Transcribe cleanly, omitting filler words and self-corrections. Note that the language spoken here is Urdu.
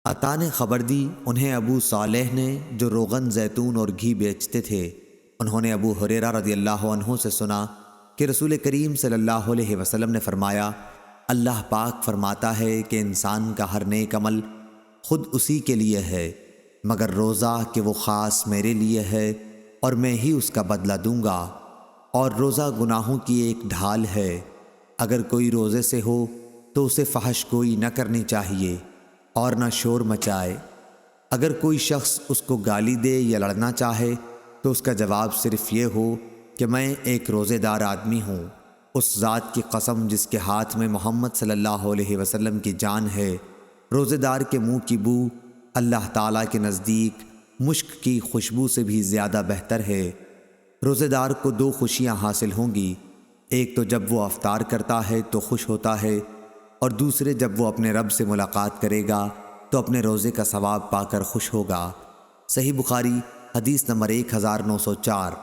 عطا نے خبر دی انہیں ابو صالح نے جو روغن زیتون اور گھی بیچتے تھے، انہوں نے ابو ہریرہ رضی اللہ عنہ سے سنا کہ رسول کریم صلی اللہ علیہ وسلم نے فرمایا، اللہ پاک فرماتا ہے کہ انسان کا ہر نیک عمل خود اسی کے لیے ہے مگر روزہ کہ وہ خاص میرے لیے ہے اور میں ہی اس کا بدلہ دوں گا، اور روزہ گناہوں کی ایک ڈھال ہے۔ اگر کوئی روزے سے ہو تو اسے فحش گوئی نہ کرنی چاہیے اور نہ شور مچائے۔ اگر کوئی شخص اس کو گالی دے یا لڑنا چاہے تو اس کا جواب صرف یہ ہو کہ میں ایک روزے دار آدمی ہوں۔ اس ذات کی قسم جس کے ہاتھ میں محمد صلی اللہ علیہ وسلم کی جان ہے، روزے دار کے منہ کی بو اللہ تعالیٰ کے نزدیک مشک کی خوشبو سے بھی زیادہ بہتر ہے۔ روزے دار کو دو خوشیاں حاصل ہوں گی، ایک تو جب وہ افطار کرتا ہے تو خوش ہوتا ہے، اور دوسرے جب وہ اپنے رب سے ملاقات کرے گا تو اپنے روزے کا ثواب پا کر خوش ہوگا۔ صحیح بخاری حدیث نمبر 1904۔